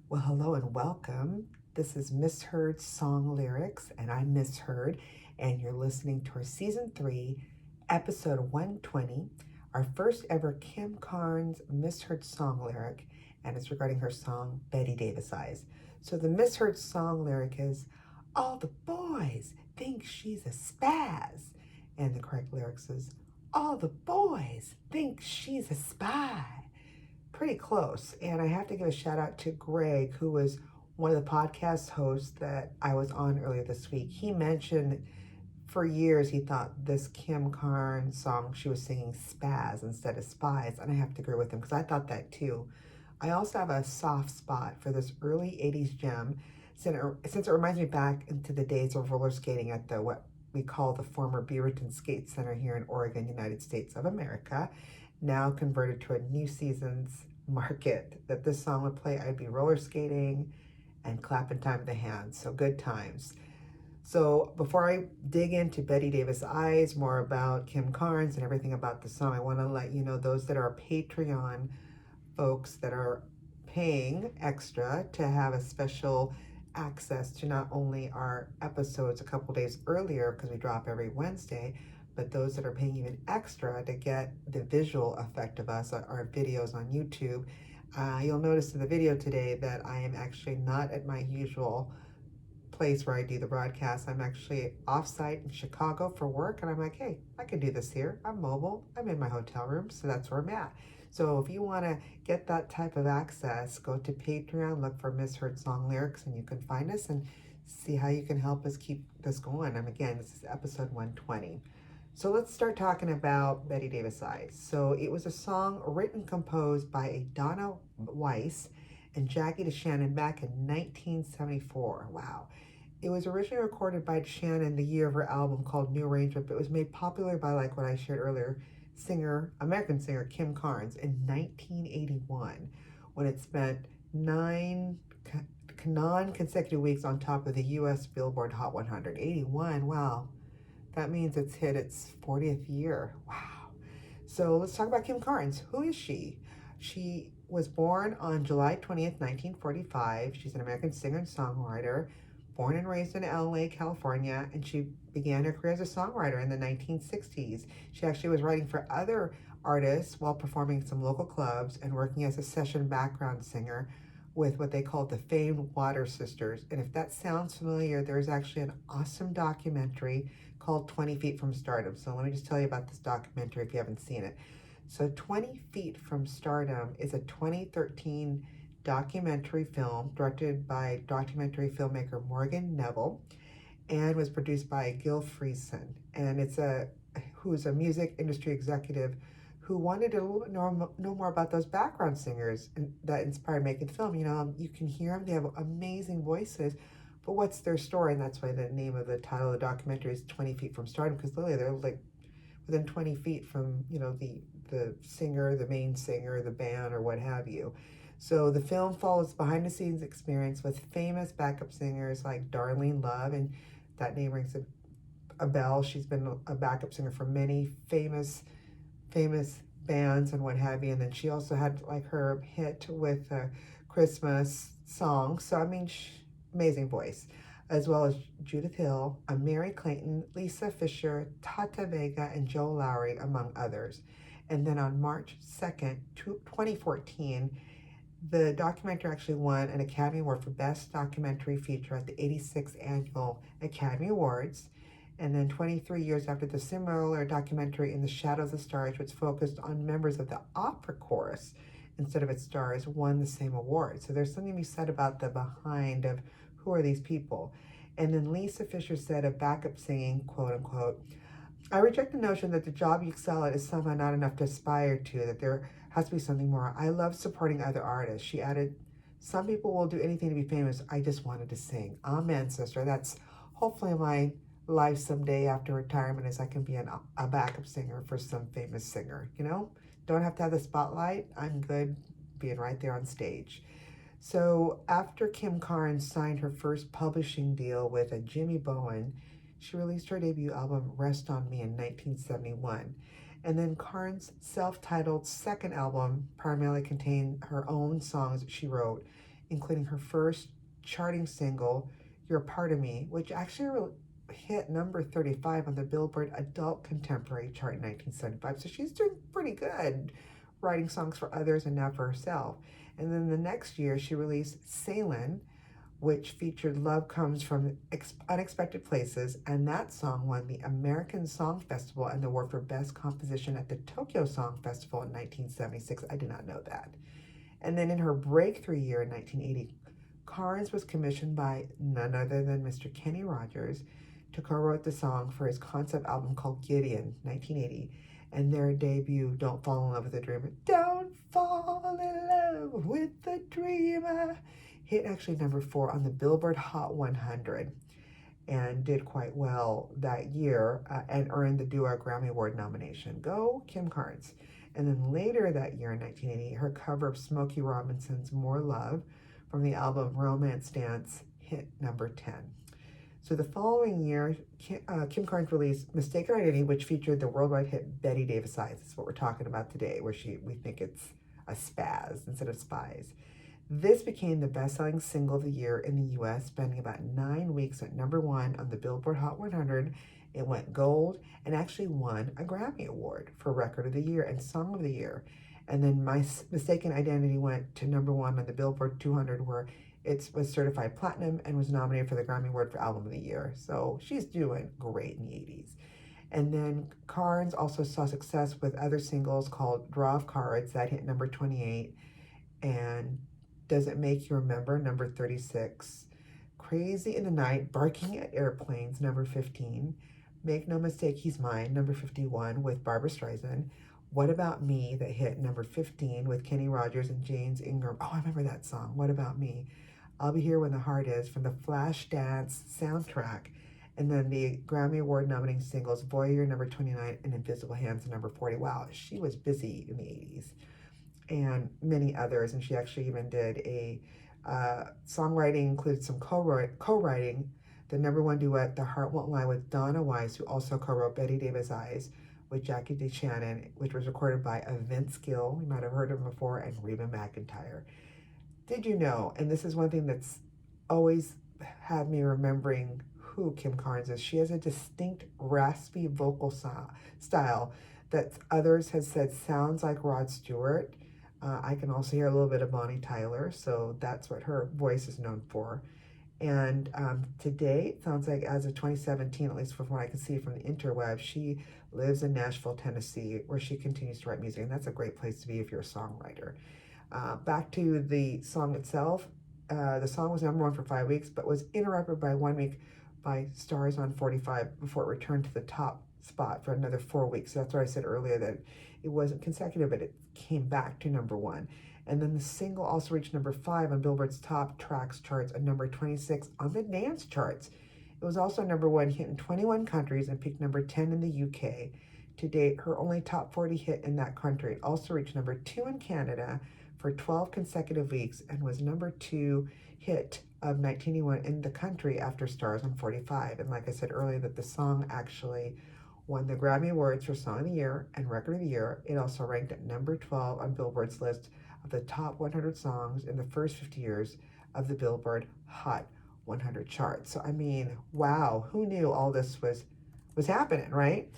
Well, hello and welcome. This is Misheard Song Lyrics, and I'm Misheard, and you're listening to our Season 3, Episode 120, our first ever Kim Carnes Misheard Song Lyric, and it's regarding her song, Bette Davis Eyes. So the Misheard Song Lyric is, all the boys think she's a spaz, and the correct lyrics is, all the boys think she's a spy. Pretty close. And I have to give a shout out to Greg, who was one of the podcast hosts that I was on earlier this week. He mentioned for years he thought this Kim Carnes song she was singing spaz instead of spies. And I have to agree with him because I thought that too. I also have a soft spot for this early 80s gem since it reminds me back into the days of roller skating at the what we call the former Beaverton Skate Center here in Oregon, United States of America, now converted to a new season's market. That this song would play, I'd be roller skating and clapping time of the hands. So good times. So before I dig into Bette Davis Eyes, more about Kim Carnes and everything about the song, I want to let you know those that are Patreon folks that are paying extra to have a special access to not only our episodes a couple days earlier because we drop every Wednesday, but those that are paying even extra to get the visual effect of us, our videos on YouTube. You'll notice in the video today that I am actually not at my usual place where I do the broadcast. I'm actually offsite in Chicago for work, and I'm like, hey, I can do this here. I'm mobile. I'm in my hotel room, so that's where I'm at. So if you want to get that type of access, go to Patreon, look for Misheard Song Lyrics, and you can find us and see how you can help us keep this going. And again, this is episode 120. So let's start talking about Bette Davis Eyes. So it was a song written, composed by Donna Weiss and Jackie DeShannon back in 1974. Wow. It was originally recorded by DeShannon the year of her album called New Arrangement, but it was made popular by, like what I shared earlier, American singer Kim Carnes in 1981, when it spent 9 non-consecutive weeks on top of the U.S. Billboard Hot 100. 81, wow. That means it's hit its 40th year. Wow. So let's talk about Kim Carnes. Who is she? She was born on July 20th, 1945. She's an American singer and songwriter, born and raised in LA, California, and she began her career as a songwriter in the 1960s. She actually was writing for other artists while performing some local clubs and working as a session background singer with what they called the famed Water Sisters. And if that sounds familiar, there's actually an awesome documentary called 20 Feet from Stardom. So let me just tell you about this documentary if you haven't seen it. So 20 Feet from Stardom is a 2013 documentary film directed by documentary filmmaker Morgan Neville and was produced by Gill and who's a music industry executive who wanted to a little bit know more about those background singers that inspired making the film. You know, you can hear them; they have amazing voices, but what's their story? And that's why the name of the title of the documentary is 20 Feet from Stardom, because literally they're like within 20 feet from, you know, the singer, the main singer, the band, or what have you. So the film follows behind the scenes experience with famous backup singers like Darlene Love, and that name rings a bell. She's been a backup singer for many famous bands and what have you. And then she also had like her hit with a Christmas song. So I mean, amazing voice, as well as Judith Hill, Mary Clayton, Lisa Fisher, Tata Vega, and Joe Lowry, among others. And then on March 2nd, 2014, the documentary actually won an Academy Award for Best Documentary Feature at the 86th Annual Academy Awards. And then 23 years after, the similar documentary In the Shadow of the Stars, which focused on members of the opera chorus instead of its stars, won the same award. So there's something to be said about the behind of who are these people. And then Lisa Fisher said of backup singing, quote unquote, I reject the notion that the job you excel at is somehow not enough to aspire to, that there has to be something more. I love supporting other artists. She added, some people will do anything to be famous. I just wanted to sing. Amen, sister. That's hopefully my life someday after retirement, is I can be a backup singer for some famous singer. You know, don't have to have the spotlight. I'm good being right there on stage. So after Kim Carnes signed her first publishing deal with a Jimmy Bowen, she released her debut album Rest on Me in 1971. And then Carnes' self-titled second album primarily contained her own songs that she wrote, including her first charting single, You're Part of Me, which actually hit number 35 on the Billboard Adult Contemporary chart in 1975. So she's doing pretty good writing songs for others and now for herself. And then the next year, she released Sailing, which featured Love Comes from Unexpected Places, and that song won the American Song Festival and the award for Best Composition at the Tokyo Song Festival in 1976. I did not know that. And then in her breakthrough year in 1980, Carnes was commissioned by none other than Mr. Kenny Rogers to co-write the song for his concept album called Gideon, 1980, and their debut, Don't Fall in Love with a Dreamer. Don't fall in love with a dreamer hit actually number 4 on the Billboard Hot 100 and did quite well that year and earned the duo a Grammy Award nomination. Go Kim Carnes. And then later that year in 1980, her cover of Smokey Robinson's More Love from the album Romance Dance hit number 10. So the following year, Kim Carnes released Mistaken Identity, which featured the worldwide hit Bette Davis Eyes. This is what we're talking about today, where we think it's a spaz instead of spies. This became the best-selling single of the year in the U.S., spending about 9 weeks at number 1 on the Billboard Hot 100. It went gold and actually won a Grammy Award for Record of the Year and Song of the Year. And then My Mistaken Identity went to number 1 on the Billboard 200, where it was certified platinum and was nominated for the Grammy Award for Album of the Year. So she's doing great in the 80s. And then Carnes also saw success with other singles called Draw of Cards, that hit number 28, and Does It Make You Remember, number 36, Crazy in the Night, Barking at Airplanes, number 15, Make No Mistake, He's Mine, number 51, with Barbra Streisand, What About Me, that hit number 15 with Kenny Rogers and James Ingram. Oh, I remember that song, What About Me? I'll Be Here When the Heart Is, from the Flashdance soundtrack. And then the Grammy Award nominating singles, Voyeur, number 29, and Invisible Hands, number 40. Wow, she was busy in the 80s. And many others, and she actually even did a songwriting, included some co-writing, the number 1 duet, The Heart Won't Lie, with Donna Weiss, who also co-wrote Bette Davis Eyes with Jackie DeShannon, which was recorded by Vince Gill, we might have heard of him before, and Reba McEntire. Did you know, and this is one thing that's always had me remembering who Kim Carnes is, she has a distinct raspy vocal style that others have said sounds like Rod Stewart. I can also hear a little bit of Bonnie Tyler, so that's what her voice is known for. And today, it sounds like as of 2017, at least from what I can see from the interweb, she lives in Nashville, Tennessee, where she continues to write music, and that's a great place to be if you're a songwriter. Back to the song itself, the song was number 1 for 5 weeks, but was interrupted by 1 week by Stars on 45 before it returned to the top spot for another 4 weeks. So that's why I said earlier that it wasn't consecutive, but it came back to number 1. And then the single also reached number 5 on Billboard's Top Tracks charts and number 26 on the dance charts. It was also number 1 hit in 21 countries and peaked number 10 in the UK. To date, her only top 40 hit in that country. It also reached number 2 in Canada for 12 consecutive weeks and was number 2 hit of 1981 in the country after Stars on 45. And like I said earlier, that the song actually won the Grammy Awards for Song of the Year and Record of the Year. It also ranked at number 12 on Billboard's list of the top 100 songs in the first 50 years of the Billboard Hot 100 chart. So I mean, wow, who knew all this was happening, right?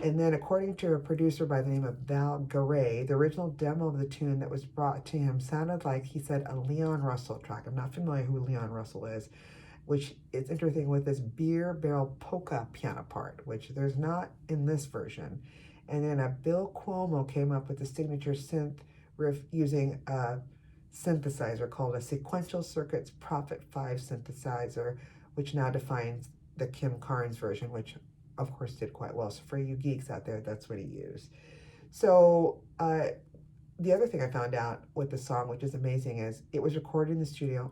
And then according to a producer by the name of Val Garay, the original demo of the tune that was brought to him sounded like, he said, a Leon Russell track. I'm not familiar who Leon Russell is, which is interesting with this beer barrel polka piano part, which there's not in this version. And then Bill Cuomo came up with the signature synth riff using a synthesizer called a Sequential Circuits Prophet 5 synthesizer, which now defines the Kim Carnes version, which of course did quite well. So for you geeks out there, that's what he used. So the other thing I found out with the song, which is amazing, is it was recorded in the studio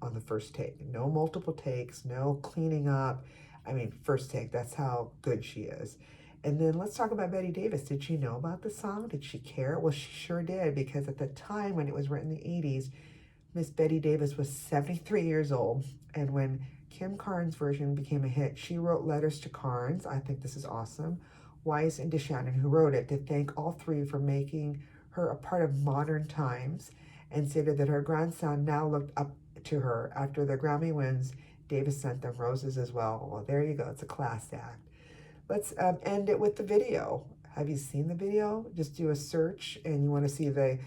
on the first take. No multiple takes, no cleaning up. I mean, first take, that's how good she is. And then let's talk about Bette Davis. Did she know about the song? Did she care? Well, she sure did, because at the time when it was written in the 80s, Miss Bette Davis was 73 years old. And when Kim Carnes' version became a hit, she wrote letters to Carnes, I think this is awesome, Weiss and DeShannon, who wrote it, to thank all three for making her a part of modern times. and stated that her grandson now looked up to her. After the Grammy wins, Davis sent them roses as well. Well, there you go. It's a class act. Let's end it with the video. Have you seen the video? Just do a search and you want to see the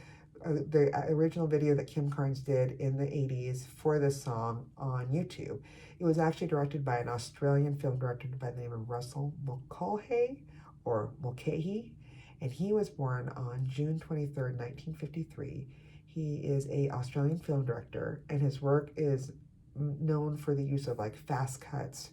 original video that Kim Carnes did in the 80s for this song on YouTube. It was actually directed by an Australian film director by the name of Russell Mulcahy, and he was born on June 23rd, 1953. He is an Australian film director, and his work is known for the use of like fast cuts,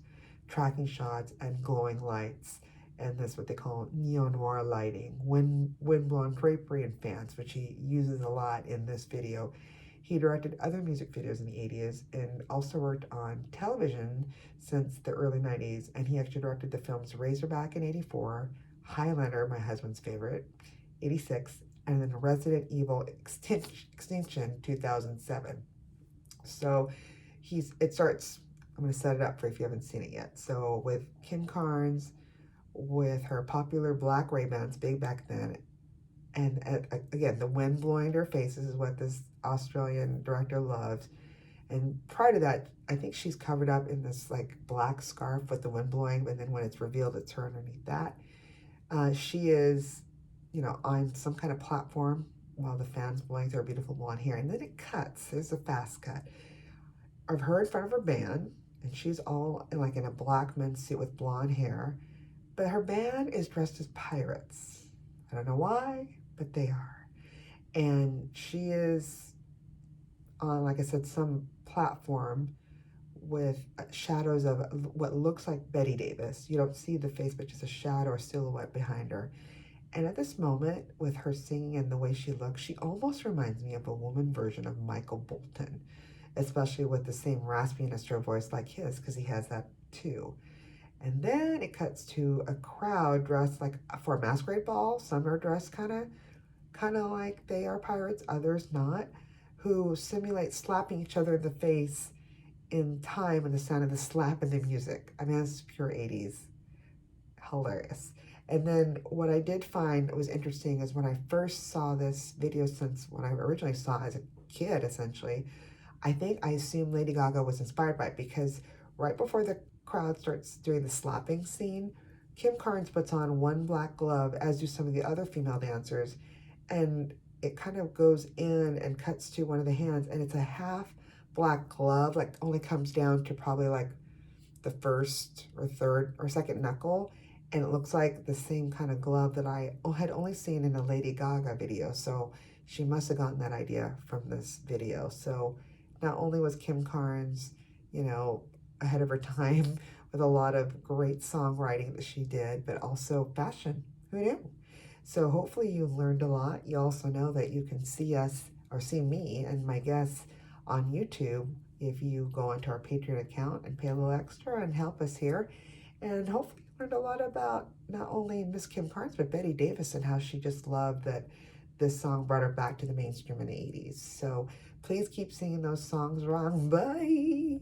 tracking shots, and glowing lights. And that's what they call neo-noir lighting, wind-blown drapery and fans, which he uses a lot in this video. He directed other music videos in the 80s and also worked on television since the early 90s. And he actually directed the films Razorback in 84, Highlander, my husband's favorite, 86, and then Resident Evil Extinction 2007. So it starts, I'm going to set it up for if you haven't seen it yet. So with Kim Carnes, with her popular black Ray-Bans, big back then, and again, the wind blowing her faces is what this Australian director loves. And prior to that, I think she's covered up in this like black scarf with the wind blowing, but then when it's revealed, it's her underneath that. She is, on some kind of platform while the fan's blowing through her beautiful blonde hair, and then it cuts. There's a fast cut of her in front of her band, and she's all in a black men's suit with blonde hair, but her band is dressed as pirates. I don't know why, but they are. And she is on, like I said, some platform with shadows of what looks like Bette Davis. You don't see the face, but just a shadow or silhouette behind her. And at this moment, with her singing and the way she looks, she almost reminds me of a woman version of Michael Bolton, especially with the same raspiness to her voice like his, because he has that too. And then it cuts to a crowd dressed like for a masquerade ball. Some are dressed kind of like they are pirates, others not, who simulate slapping each other in the face in time and the sound of the slap and the music. I mean, it's pure 80s. Hilarious. And then what I did find was interesting is when I first saw this video, since when I originally saw it as a kid, essentially, I assumed Lady Gaga was inspired by it, because right before the crowd starts doing the slapping scene, Kim Carnes puts on one black glove, as do some of the other female dancers, and it kind of goes in and cuts to one of the hands, and it's a half black glove, like only comes down to probably like the first or third or second knuckle, and it looks like the same kind of glove that I had only seen in a Lady Gaga video. So she must have gotten that idea from this video. So not only was Kim Carnes, ahead of her time with a lot of great songwriting that she did, but also fashion. Who knew? So hopefully you learned a lot. You also know that you can see us or see me and my guests on YouTube if you go onto our Patreon account and pay a little extra and help us here. And hopefully you learned a lot about not only Miss Kim Carnes, but Bette Davis and how she just loved that this song brought her back to the mainstream in the 80s. So please keep singing those songs wrong. Bye.